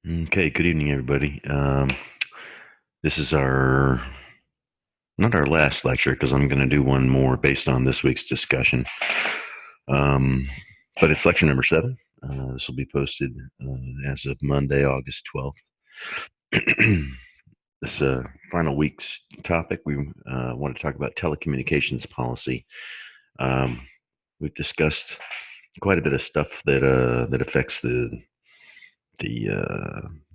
Okay, good evening, everybody. This is not our last lecture because I'm going to do one more based on this week's discussion. Um, but it's lecture number 7. This will be posted as of Monday, August 12th. This final week's topic, we want to talk about telecommunications policy. Um, we've discussed quite a bit of stuff that affects the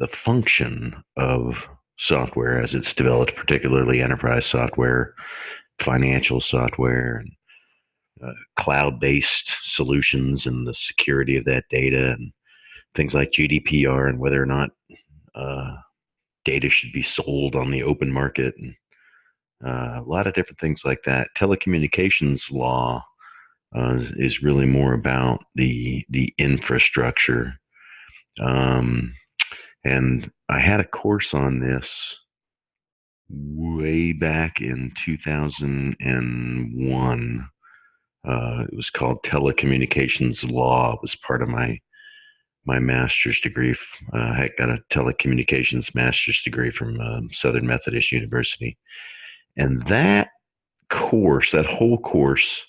function of software as it's developed, particularly enterprise software, financial software, and cloud-based solutions, and the security of that data, and things like GDPR, and whether or not uh, data should be sold on the open market, and a lot of different things like that. Telecommunications law is really more about the infrastructure. Um, and I had a course on this way back in 2001. It was called Telecommunications Law. It was part of my master's degree. I got a telecommunications master's degree from Southern Methodist University. And that whole course,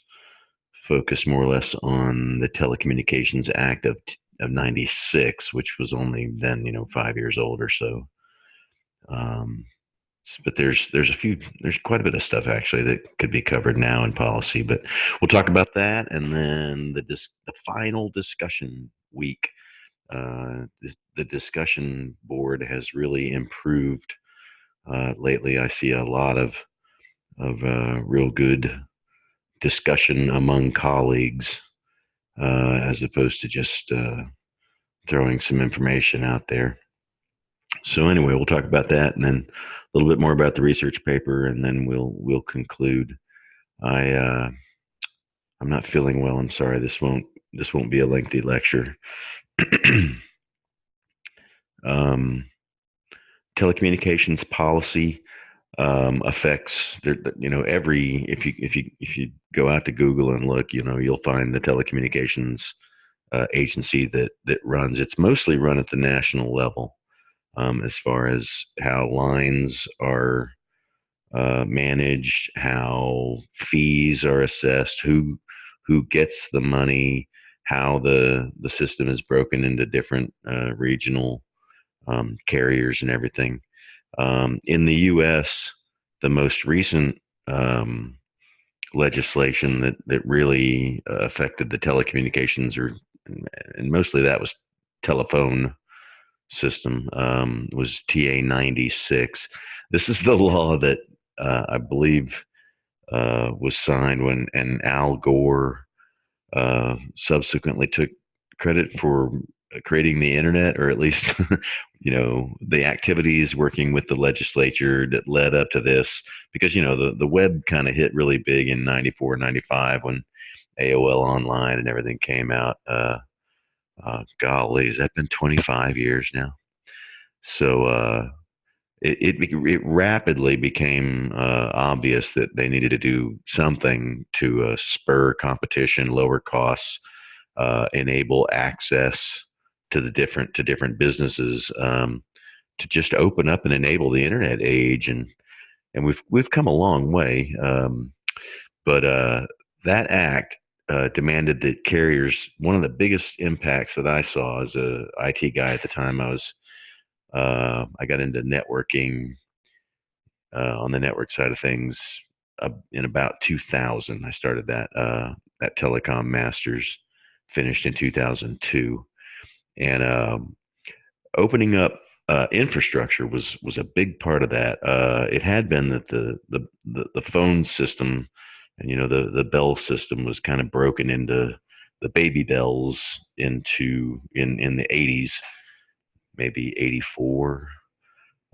focused more or less on the Telecommunications Act of 96, which was only then, 5 years old or so. Um, but there's quite a bit of stuff actually that could be covered now in policy, but we'll talk about that. And then the final discussion week, the discussion board has really improved lately. I see a lot of real good discussion among colleagues, as opposed to just throwing some information out there. So anyway, we'll talk about that, and then a little bit more about the research paper, and then we'll conclude. I I'm not feeling well. I'm sorry. This won't be a lengthy lecture. um, Telecommunications policy affects every if you go out to Google and look, you'll find the telecommunications agency that runs. It's mostly run at the national level, as far as how lines are managed, how fees are assessed, who gets the money, how the system is broken into different regional carriers and everything. In the U.S., the most recent legislation that really affected the telecommunications, and mostly that was telephone system, was TA96. This is the law that I believe was signed when, and Al Gore subsequently took credit for creating the internet, or at least the activities working with the legislature that led up to this, because the web kind of hit really big in 94, 95 when AOL Online and everything came out. Golly, has that been 25 years now? So it rapidly became obvious that they needed to do something to spur competition, lower costs, enable access to different businesses, to just open up and enable the internet age, and we've come a long way. But that act demanded that carriers. One of the biggest impacts that I saw as a IT guy at the time, I got into networking, on the network side of things, in about 2000. I started that telecom masters, finished in 2002, and opening up infrastructure was a big part of that. It had been that the phone system, and the bell system was kind of broken into the baby bells in the 80s, maybe 84.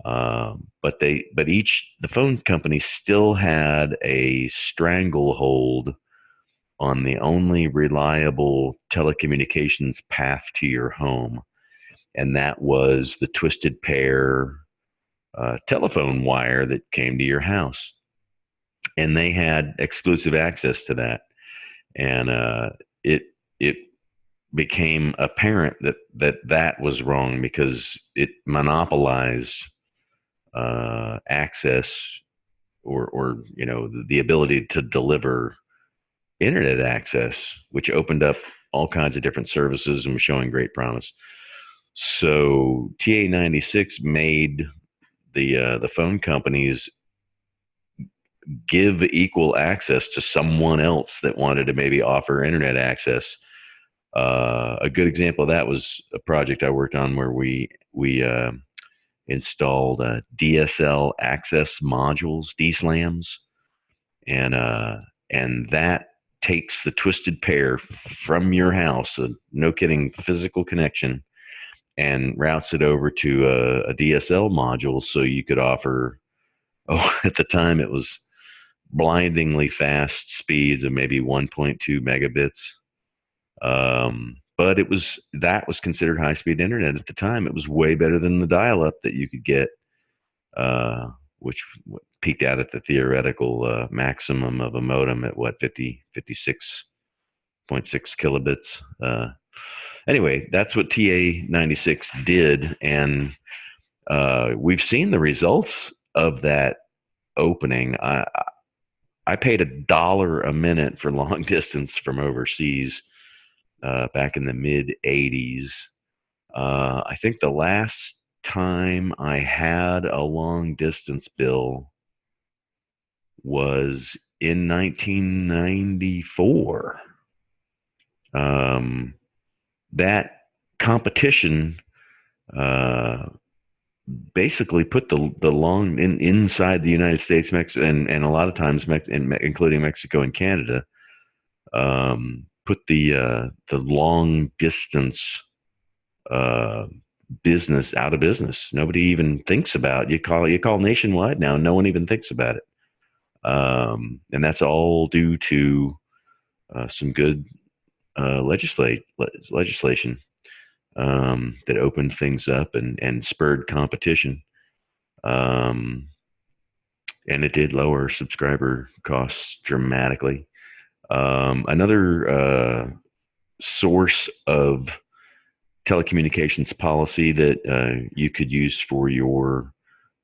But the phone company still had a stranglehold on the only reliable telecommunications path to your home, and that was the twisted pair telephone wire that came to your house, and they had exclusive access to that, and it it became apparent that was wrong because it monopolized access or the ability to deliver internet access, which opened up all kinds of different services and was showing great promise. So TA96 made the phone companies give equal access to someone else that wanted to maybe offer internet access. A good example of that was a project I worked on where we installed DSL access modules, DSLAMs, and and that takes the twisted pair from your house, no kidding, physical connection, and routes it over to a DSL module so you could offer. Oh, at the time it was blindingly fast speeds of maybe 1.2 megabits. But that was considered high speed internet at the time. It was way better than the dial up that you could get, uh, which peaked out at the theoretical maximum of a modem at what, 56.6 kilobits. Anyway, that's what TA96 did. And we've seen the results of that opening. I paid $1 a minute for long distance from overseas back in the mid 80s. I think the last time I had a long distance bill was in 1994. That competition uh, basically put the long inside the United States, Mexico, and a lot of times, including Mexico and Canada, put the long distance uh, business out of business. Nobody even thinks about it. You call nationwide now, no one even thinks about it, and that's all due to some good legislation that opened things up and spurred competition. Um, and it did lower subscriber costs dramatically. Another source of telecommunications policy that you could use for your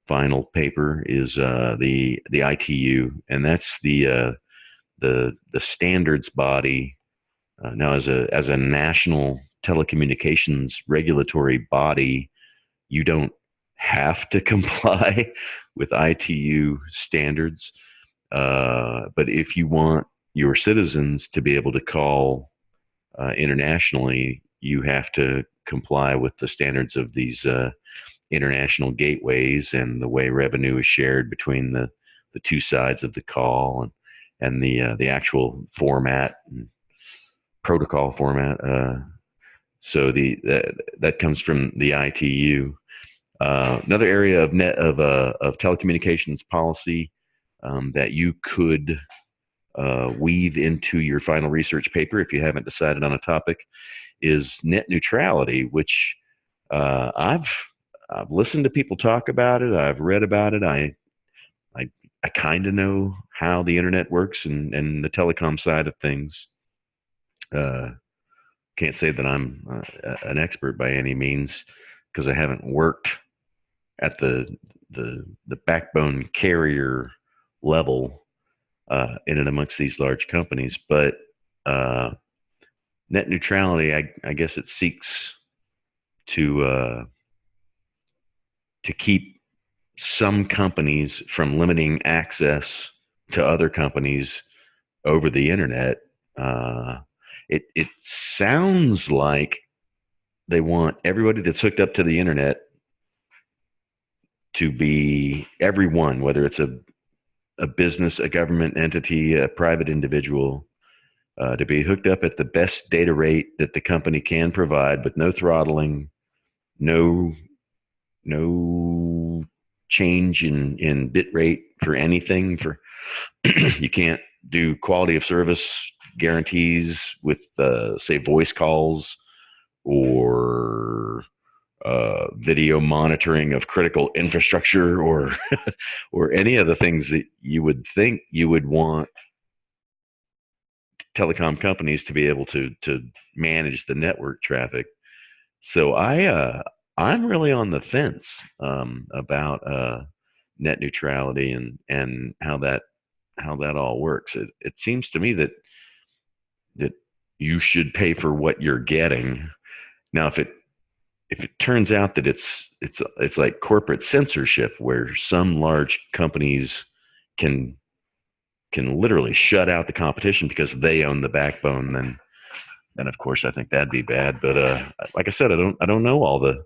final paper is the ITU, and that's the standards body. Now, as a national telecommunications regulatory body, you don't have to comply with ITU standards, but if you want your citizens to be able to call internationally, you have to comply with the standards of these international gateways and the way revenue is shared between the two sides of the call and the actual format and protocol format. So that comes from the ITU. Another area of telecommunications policy that you could weave into your final research paper if you haven't decided on a topic is net neutrality, which I've listened to people talk about it. I've read about it. I, I kind of know how the internet works and the telecom side of things. Uh, can't say that I'm an expert by any means because I haven't worked at the backbone carrier level in and amongst these large companies. But uh, net neutrality, I guess it seeks to keep some companies from limiting access to other companies over the internet. Uh, it sounds like they want everybody that's hooked up to the internet to be everyone, whether it's a business, a government entity, a private individual, to be hooked up at the best data rate that the company can provide with no throttling, no no change in bit rate for anything. For you can't do quality of service guarantees with say voice calls or video monitoring of critical infrastructure or or any of the things that you would think you would want telecom companies to be able to manage the network traffic. So I'm really on the fence about net neutrality and how that all works. It seems to me that you should pay for what you're getting. Now, if it turns out that it's like corporate censorship where some large companies can can literally shut out the competition because they own the backbone, then of course I think that'd be bad. But like I said, I don't know all the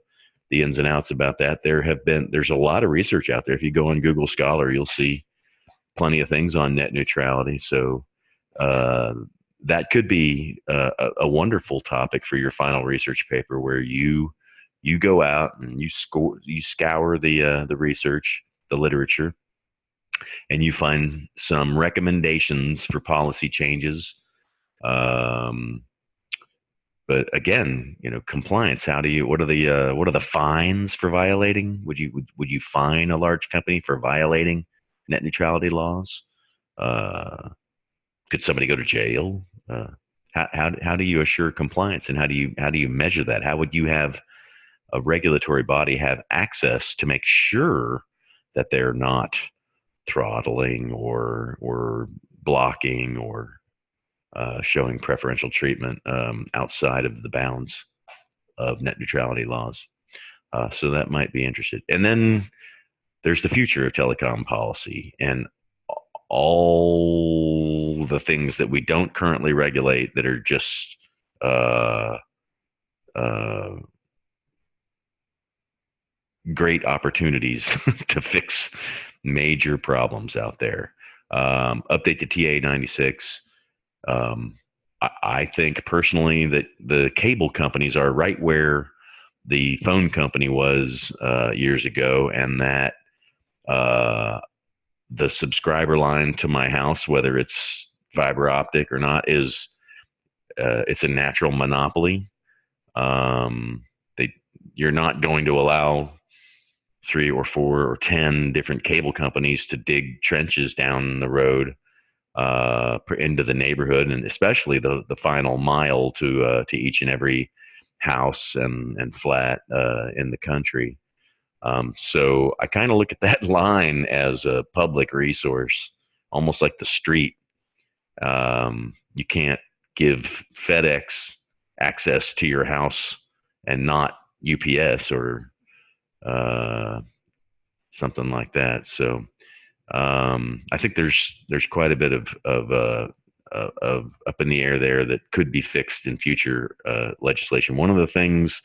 ins and outs about that. There's a lot of research out there. If you go on Google Scholar, you'll see plenty of things on net neutrality. So uh, that could be a wonderful topic for your final research paper, where you go out and you scour the research, the literature, and you find some recommendations for policy changes. Um, but again, compliance. What are the fines for violating? Would you fine a large company for violating net neutrality laws? Uh, could somebody go to jail? How do you assure compliance, and how do you measure that? How would you have a regulatory body have access to make sure that they're not throttling or blocking or showing preferential treatment outside of the bounds of net neutrality laws? So that might be interesting. And then there's the future of telecom policy and all the things that we don't currently regulate that are just uh, uh, great opportunities to fix major problems out there. Update to TA96. I think personally that the cable companies are right where the phone company was years ago, and that uh, the subscriber line to my house, whether it's fiber optic or not, is it's a natural monopoly. Um, they You're not going to allow three or four or 10 different cable companies to dig trenches down the road into the neighborhood, and especially the final mile to each and every house and flat in the country. So I kind of look at that line as a public resource, almost like the street. You can't give FedEx access to your house and not UPS or uh, something like that. So I think there's quite a bit of up in the air there that could be fixed in future legislation. One of the things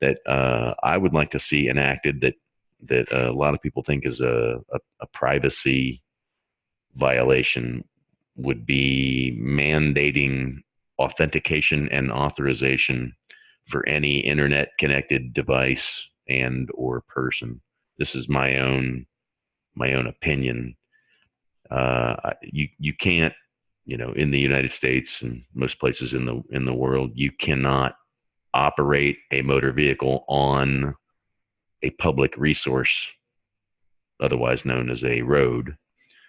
that I would like to see enacted that a lot of people think is a privacy violation would be mandating authentication and authorization for any internet connected device and or person. This is my own opinion. You can't, in the United States and most places in the world, you cannot operate a motor vehicle on a public resource, otherwise known as a road,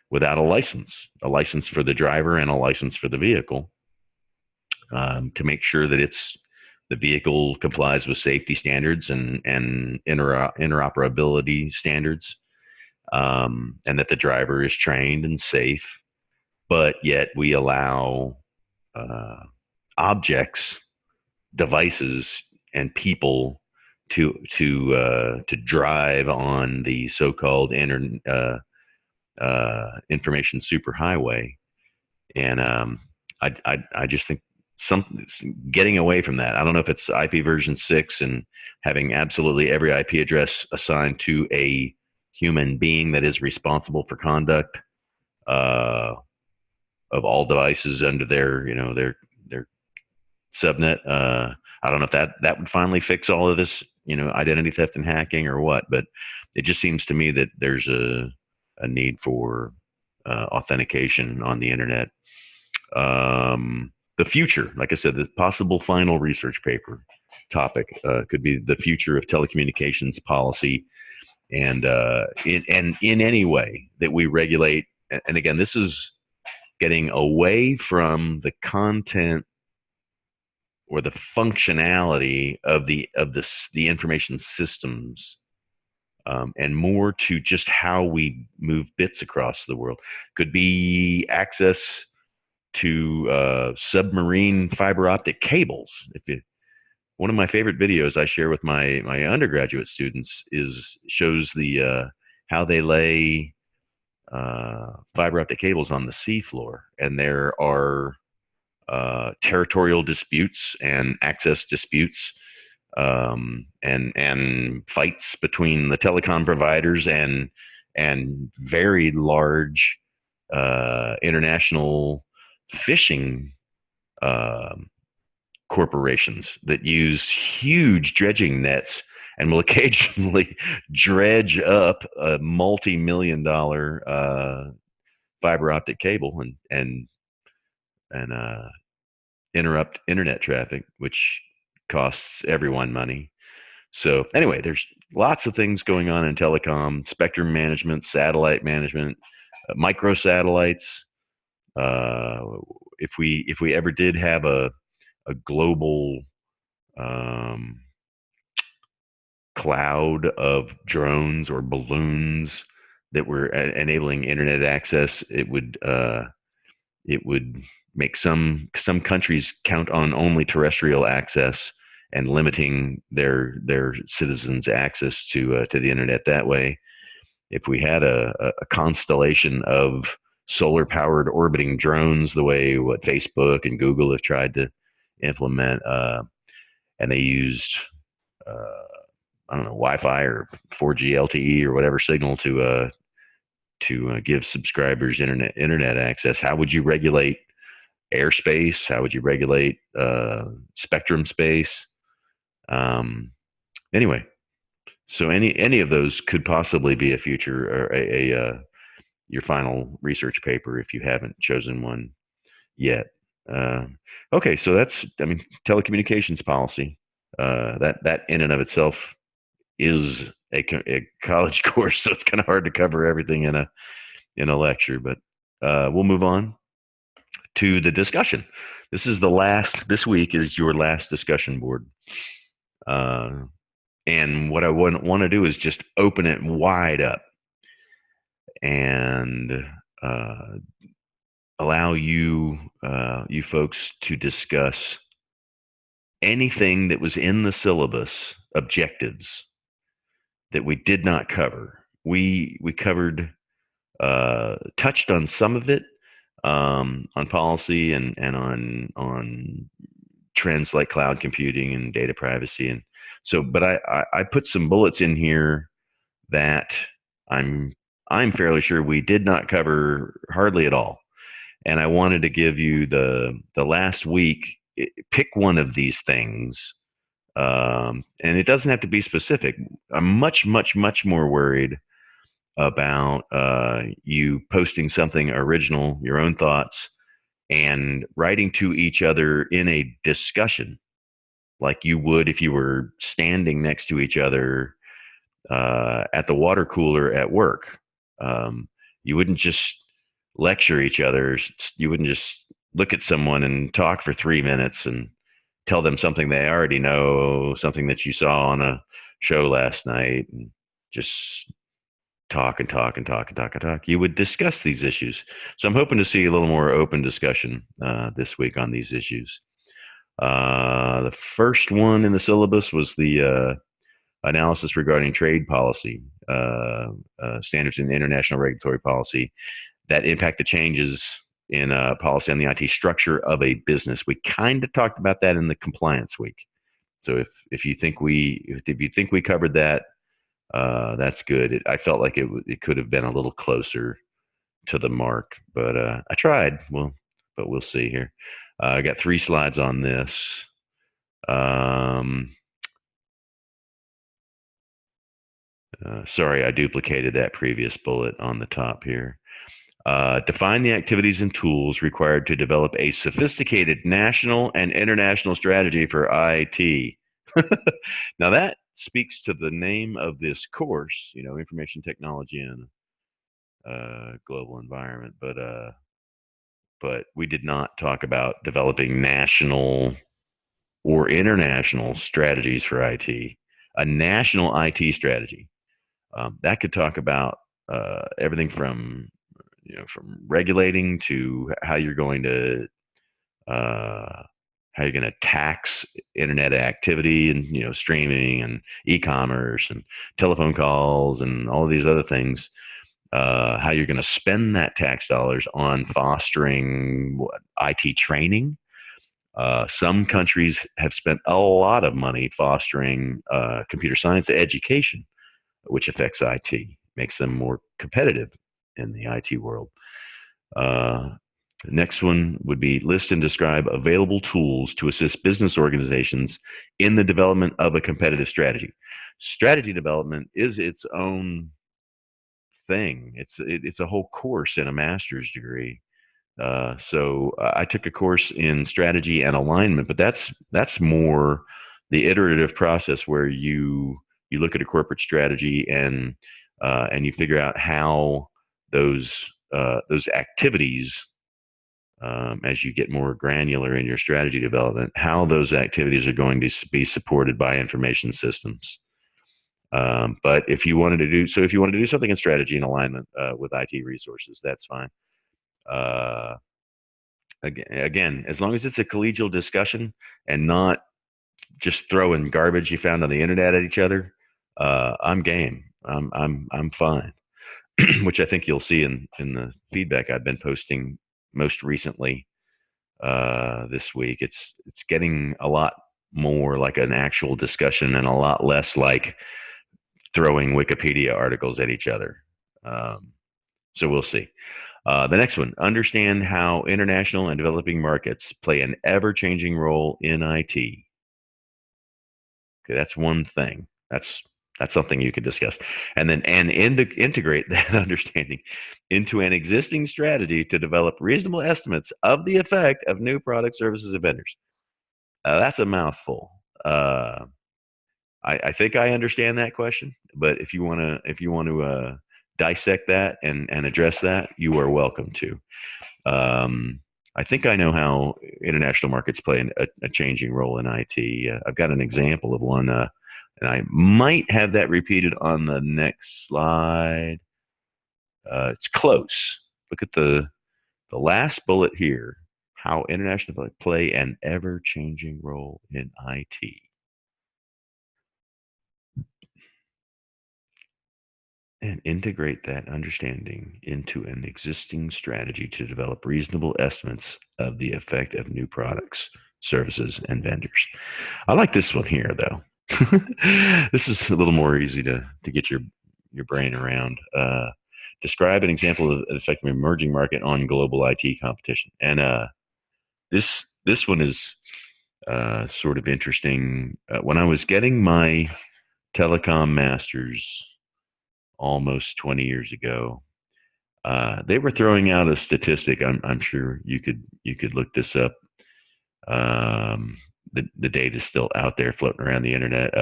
without a license for the driver and a license for the vehicle, to make sure that the vehicle complies with safety standards and interoperability standards, and that the driver is trained and safe. But yet we allow uh, objects, devices, and people to drive on the so-called information superhighway. And I just think some getting away from that. I don't know if it's IP version 6 and having absolutely every IP address assigned to a human being that is responsible for conduct uh, of all devices under their subnet. I don't know if that would finally fix all of this, identity theft and hacking or what, but it just seems to me that there's a need for authentication on the internet. The future, like I said, the possible final research paper topic could be the future of telecommunications policy, and in any way that we regulate. And again, this is getting away from the content or the functionality of the information systems, and more to just how we move bits across the world. Could be access to submarine fiber optic cables. One of my favorite videos I share with my undergraduate students is shows the how they lay fiber optic cables on the seafloor, and there are territorial disputes and access disputes, and fights between the telecom providers and very large international fishing um corporations that use huge dredging nets and will occasionally dredge up a multi-million-dollar fiber optic cable and interrupt internet traffic, which costs everyone money. So anyway, there's lots of things going on in telecom: spectrum management, satellite management, microsatellites. Uh, if we ever did have a global um, cloud of drones or balloons that were enabling internet access, it would make some countries count on only terrestrial access and limiting their citizens' access to the internet that way. If we had a constellation of solar powered orbiting drones, the way what Facebook and Google have tried to implement, and they used uh, I don't know, Wi-Fi or 4G LTE or whatever signal to give subscribers internet access. How would you regulate airspace? How would you regulate spectrum space? Um, anyway, so any of those could possibly be a future or your final research paper if you haven't chosen one yet. Uh, okay, so that's, I mean, telecommunications policy. That in and of itself is a college course, so it's kind of hard to cover everything in a lecture. But we'll move on to the discussion. This week is your last discussion board. Uh, and what I want to do is just open it wide up and uh, allow you folks to discuss anything that was in the syllabus objectives that we did not cover. We covered touched on some of it, on policy and on trends like cloud computing and data privacy, and so. But I put some bullets in here that I'm I'm fairly sure we did not cover hardly at all, and I wanted to give you the last week. Pick one of these things, and it doesn't have to be specific. I'm much more worried about you posting something original, your own thoughts, and writing to each other in a discussion like you would if you were standing next to each other at the water cooler at work. Um, you wouldn't just lecture each other. You wouldn't just look at someone and talk for 3 minutes and tell them something they already know, something that you saw on a show last night, and just talk and talk and talk and talk and talk. You would discuss these issues. So I'm hoping to see a little more open discussion this week on these issues. The first one in the syllabus was the analysis regarding trade policy, standards in international regulatory policy that impact the changes in policy on the IT structure of a business. We kind of talked about that in the compliance week. So if you think we covered that, that's good. I felt like it could have been a little closer to the mark, but I tried. Well, but we'll see here. I got 3 slides on this. Um, Sorry, I duplicated that previous bullet on the top here. Define the activities and tools required to develop a sophisticated national and international strategy for IT. Now that speaks to the name of this course, information technology in a global environment. But but we did not talk about developing national or international strategies for IT. A national IT strategy that could talk about everything from from regulating to uh, how you're going to tax internet activity and streaming and e-commerce and telephone calls and all of these other things. How you're going to spend that tax dollars on fostering IT training. Some countries have spent a lot of money fostering computer science education, which affects IT, makes them more competitive in the IT world. Uh, Next one would be list and describe available tools to assist business organizations in the development of a competitive strategy. Strategy development is its own thing. It's a whole course in a master's degree. So I took a course in strategy and alignment, but that's more the iterative process where you look at a corporate strategy and you figure out how those activities, as you get more granular in your strategy development, how those activities are going to be supported by information systems. But if you wanted to do something in strategy and alignment with IT resources, that's fine. Uh, again, as long as it's a collegial discussion and not just throwing garbage you found on the internet at each other, I'm game. I'm fine. Which I think you'll see in the feedback I've been posting most recently this week. It's getting a lot more like an actual discussion and a lot less like throwing Wikipedia articles at each other. So we'll see. The next one, understand how international and developing markets play an ever-changing role in IT. Okay, that's one thing. That's something you could discuss, and then integrate that understanding into an existing strategy to develop reasonable estimates of the effect of new products, services, and vendors. That's a mouthful. I think I understand that question, but if you want to dissect that and address that, you are welcome to. Um, I think I know how international markets play a changing role in IT. I've got an example of one, and I might have that repeated on the next slide. It's close. Look at the last bullet here. How international play an ever-changing role in IT. And integrate that understanding into an existing strategy to develop reasonable estimates of the effect of new products, services, and vendors. I like this one here, though. This is a little more easy to get your brain around. Describe an example of the effect of an emerging market on global IT competition. And this one is sort of interesting. When I was getting my telecom masters almost 20 years ago, they were throwing out a statistic. I'm sure you could look this up. The data is still out there floating around the internet.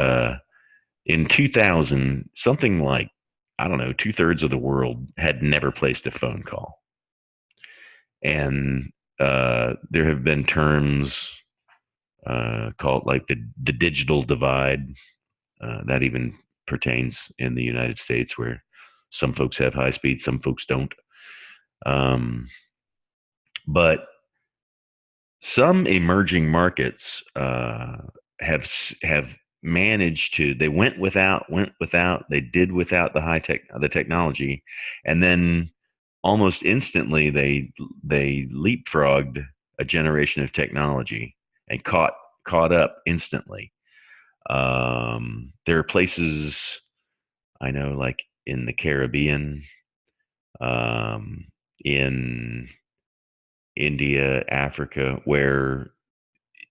In 2000, something like, I don't know, two-thirds of the world had never placed a phone call, and there have been terms called like the digital divide. That even pertains in the United States, where some folks have high speed, some folks don't. Um, but some emerging markets have managed to. They went without. They did without the technology, and then almost instantly they leapfrogged a generation of technology and caught up instantly. There are places I know, like in the Caribbean, um, in India, Africa, where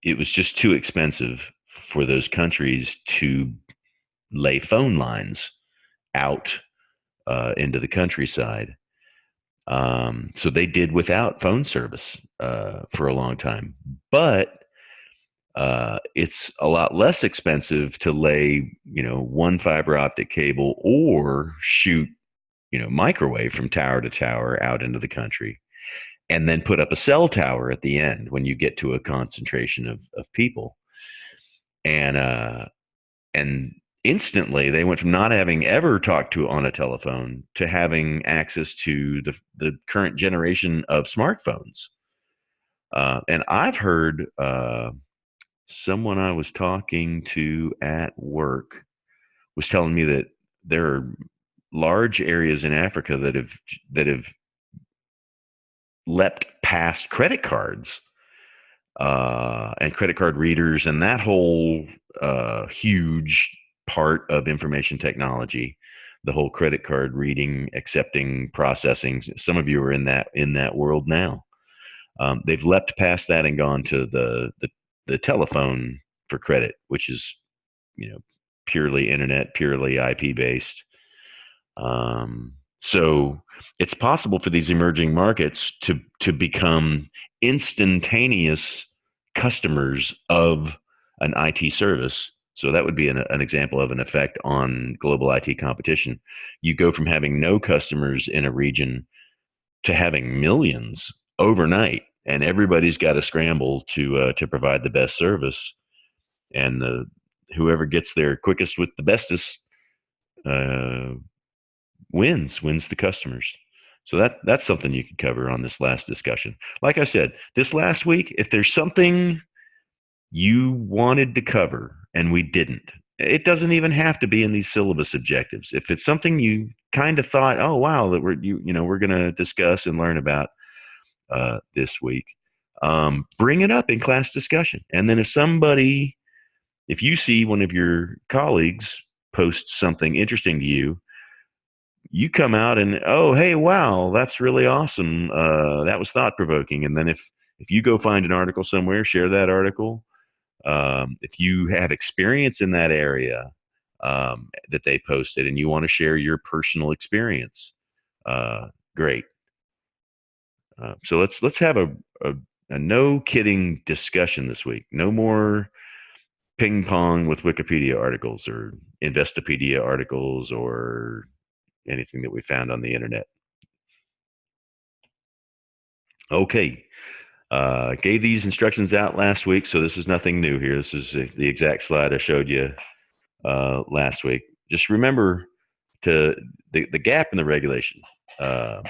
it was just too expensive for those countries to lay phone lines out into the countryside. So they did without phone service for a long time. But it's a lot less expensive to lay, one fiber optic cable or shoot, microwave from tower to tower out into the country. and then put up a cell tower at the end when you get to a concentration of people. And instantly they went from not having ever talked to on a telephone to having access to the current generation of smartphones. And I've heard someone I was talking to at work was telling me that there are large areas in Africa that have leapt past credit cards and credit card readers and that whole huge part of information technology, the whole credit card reading, accepting, processing. Some of you are in that world now. They've leapt past that and gone to the telephone for credit, which is purely internet, purely IP based. So it's possible for these emerging markets to become instantaneous customers of an IT service. So that would be an example of an effect on global IT competition. You go from having no customers in a region to having millions overnight, and everybody's got to scramble to provide the best service. And whoever gets there quickest with the bestest uh, wins the customers. So that's something you could cover on this last discussion. Like I said, this last week, if there's something you wanted to cover and we didn't, it doesn't even have to be in these syllabus objectives. If it's something you kind of thought, oh wow, that we're going to discuss and learn about this week, bring it up in class discussion. And then if you see one of your colleagues post something interesting to you, you come out and, oh hey, wow, that's really awesome, that was thought provoking. And then if you go find an article somewhere, share that article. If you have experience in that area that they posted and you want to share your personal experience, great. So let's have a no kidding discussion this week. No more ping pong with Wikipedia articles or Investopedia articles or anything that we found on the internet. Okay. Gave these instructions out last week, so this is nothing new here. This is the exact slide I showed you last week. Just remember the gap in the regulation. Uh,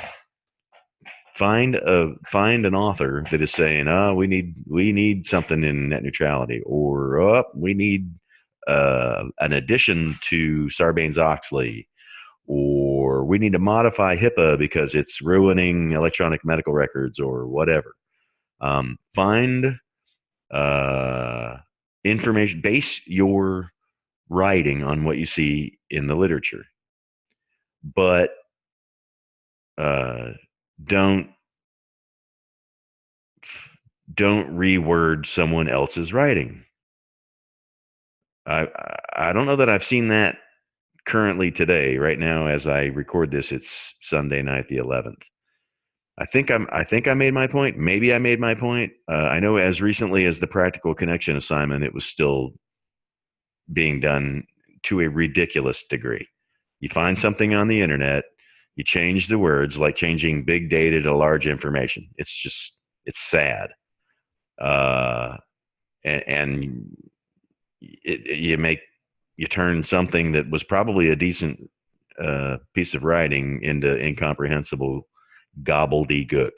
find an author that is saying, "Oh, we need something in net neutrality," or "Oh, we need an addition to Sarbanes-Oxley," or "We need to modify HIPAA because it's ruining electronic medical records," or whatever. Find information, base your writing on what you see in the literature, but uh, don't don't reword someone else's writing. I I don't know that I've seen that currently today. Right now, as I record this, it's Sunday night, the 11th. I think I made my point. Maybe I made my point. I know as recently as the practical connection assignment, it was still being done to a ridiculous degree. You find something on the internet, you change the words, like changing big data to large information. It's sad. Uh, and you turn something that was probably a decent piece of writing into incomprehensible gobbledygook.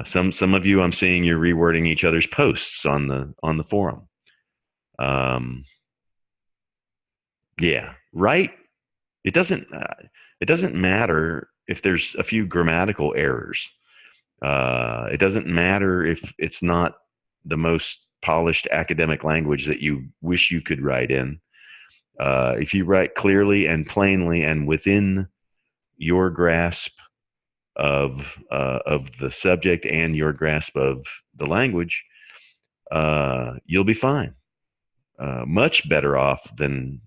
Some of you I'm seeing you're rewording each other's posts on the forum. Um, yeah, right. It doesn't matter if there's a few grammatical errors. It doesn't matter if it's not the most polished academic language that you wish you could write in. If you write clearly and plainly and within your grasp of the subject and your grasp of the language, you'll be fine. Much better off than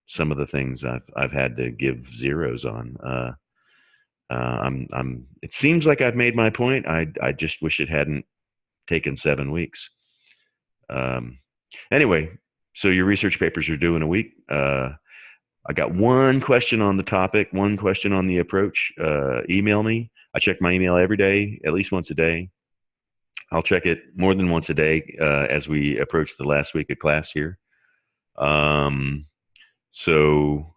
some of the things I've had to give zeros on. It seems like I've made my point. I just wish it hadn't taken 7 weeks. Um, anyway, so your research papers are due in a week. I got one question on the topic, one question on the approach. Email me. I check my email every day, at least once a day. I'll check it more than once a day as we approach the last week of class here. Um, so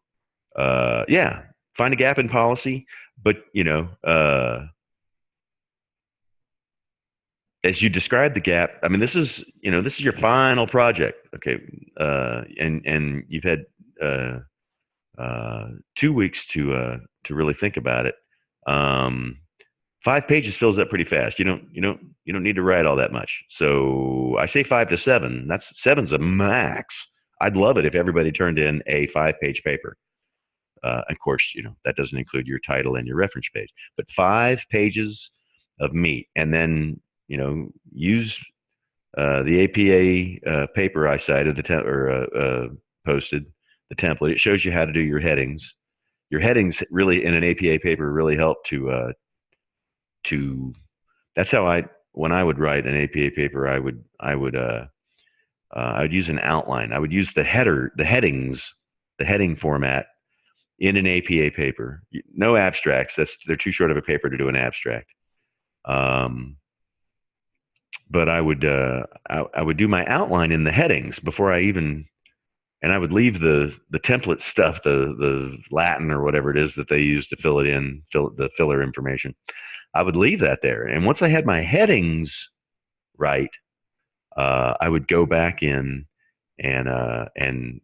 yeah, find a gap in policy, but as you describe the gap, I mean, this is your final project, okay? And you've had uh, 2 weeks to really think about it. Um, 5 pages fills up pretty fast. You don't need to write all that much. So I say 5 to 7. That's seven's a max. I'd love it if everybody turned in a 5 page paper. Of course, that doesn't include your title and your reference page, but 5 pages of meat, and then use the APA paper I cited, posted, the template. It shows you how to do your headings. Your headings really in an APA paper really help to. That's how when I would write an APA paper, I would use an outline. I would use the headings, the heading format in an APA paper. No abstracts. They're too short of a paper to do an abstract. Um, but I would do my outline in the headings before I even, and I would leave the template stuff, the Latin or whatever it is that they use to fill it in, fill the filler information. I would leave that there, and once I had my headings right, I would go back in and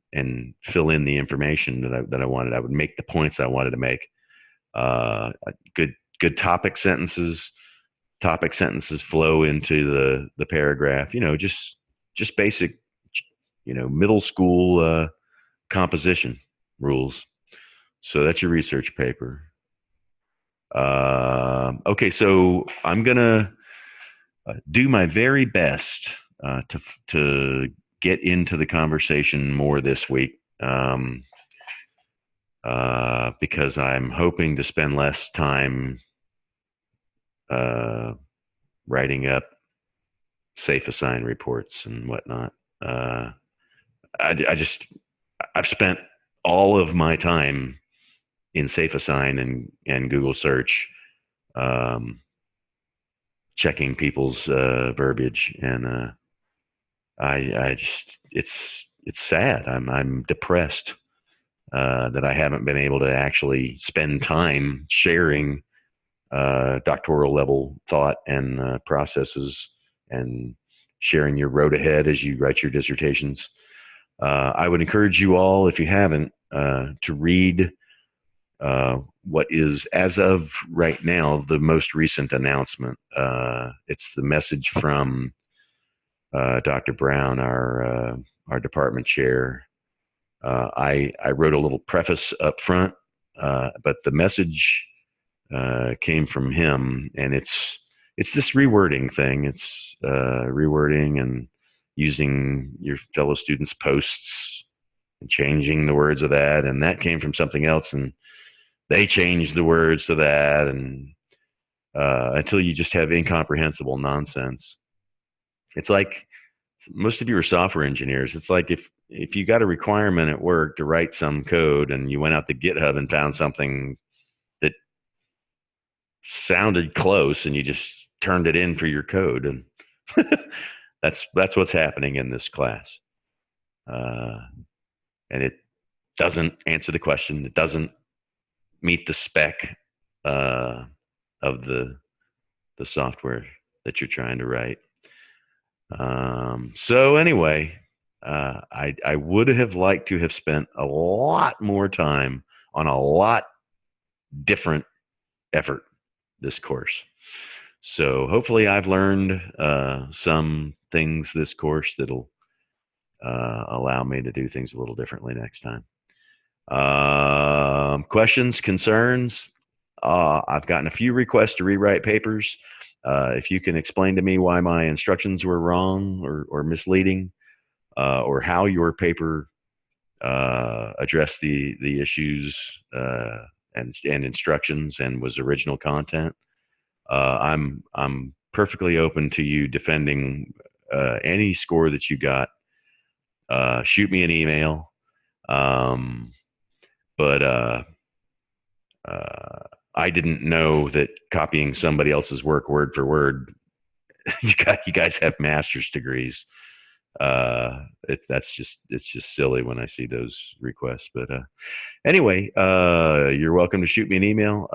fill in the information that I wanted. I would make the points I wanted to make. Uh, good topic sentences flow into the paragraph. Just basic, middle school composition rules. So that's your research paper. Okay, so I'm gonna do my very best to get into the conversation more this week, because I'm hoping to spend less time uh, writing up safe assign reports and whatnot. Uh, I've spent all of my time in safe assign and Google search, um, checking people's verbiage, and I just it's sad. I'm depressed that I haven't been able to actually spend time sharing doctoral level thought and processes, and sharing your road ahead as you write your dissertations. I would encourage you all, if you haven't, to read what is, as of right now, the most recent announcement. It's the message from Dr. Brown, our department chair. I wrote a little preface up front, but the message came from him, and it's this rewording thing. It's rewording and using your fellow students' posts and changing the words of that, and that came from something else, and they changed the words to that, and until you just have incomprehensible nonsense. It's like, most of you are software engineers. It's like if you got a requirement at work to write some code, and you went out to GitHub and found something that sounded close, and you just turned it in for your code, and that's what's happening in this class. Uh, and it doesn't answer the question. It doesn't meet the spec uh, of the software that you're trying to write. So anyway, I would have liked to have spent a lot more time on a lot different effort this course. So hopefully I've learned some things this course that'll allow me to do things a little differently next time. Questions, concerns? I've gotten a few requests to rewrite papers. If you can explain to me why my instructions were wrong or misleading, or how your paper addressed the issues and instructions and was original content, I'm perfectly open to you defending any score that you got. Shoot me an email. But I didn't know that copying somebody else's work word for word. You guys have master's degrees. It's just silly when I see those requests. But anyway, you're welcome to shoot me an email.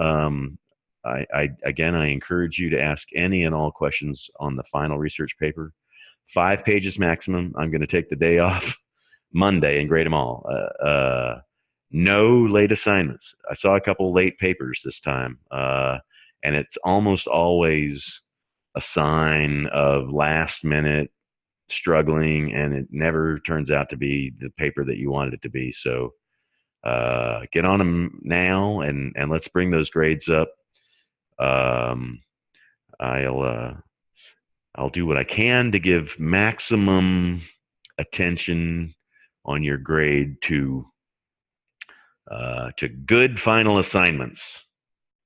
I encourage you to ask any and all questions on the final research paper. 5 pages maximum. I'm going to take the day off Monday and grade them all. No late assignments. I saw a couple late papers this time, and it's almost always a sign of last minute struggling, and it never turns out to be the paper that you wanted it to be. So get on them now, and let's bring those grades up. Um, I'll do what I can to give maximum attention on your grade to good final assignments.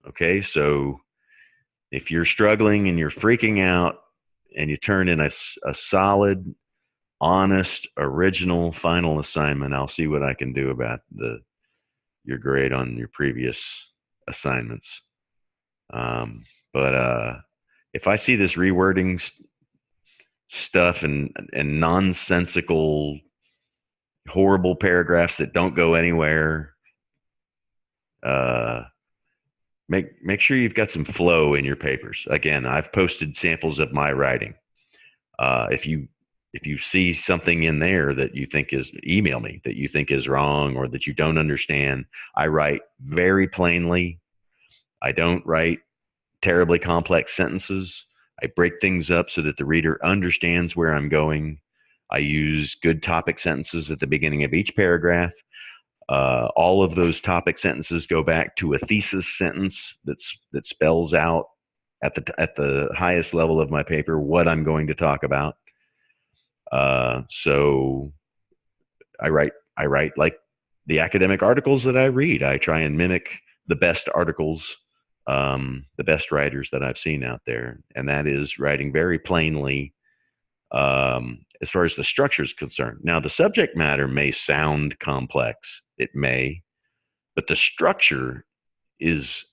Okay, so if you're struggling and you're freaking out and you turn in a solid, honest, original final assignment, I'll see what I can do about your grade on your previous assignments. But if I see this rewording stuff and nonsensical, horrible paragraphs that don't go anywhere, uh, make sure you've got some flow in your papers. Again, I've posted samples of my writing. If you see something in there that you think is, email me, that you think is wrong or that you don't understand. I write very plainly. I don't write terribly complex sentences. I break things up so that the reader understands where I'm going. I use good topic sentences at the beginning of each paragraph. All of those topic sentences go back to a thesis sentence that spells out at the highest level of my paper what I'm going to talk about. So I write like the academic articles that I read. I try and mimic the best articles, the best writers that I've seen out there, and that is writing very plainly. As far as the structure is concerned, now the subject matter may sound complex. It may, but the structure is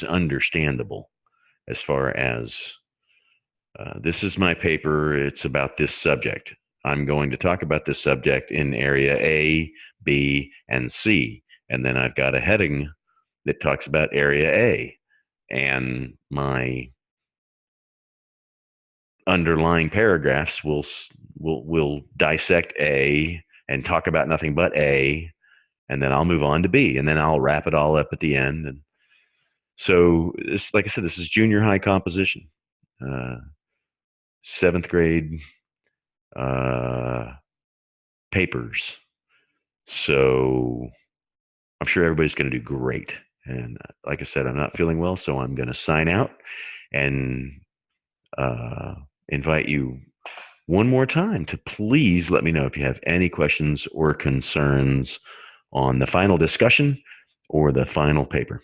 understandable. As far as this is my paper, it's about this subject. I'm going to talk about this subject in area A, B, and C. And then I've got a heading that talks about area A. And my underlying paragraphs will dissect A and talk about nothing but A. And then I'll move on to B. And then I'll wrap it all up at the end. And so, this, like I said, this is junior high composition, 7th grade papers. So I'm sure everybody's going to do great. And like I said, I'm not feeling well, so I'm going to sign out and invite you one more time to please let me know if you have any questions or concerns on the final discussion or the final paper.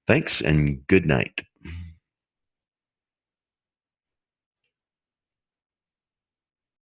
Thanks and good night.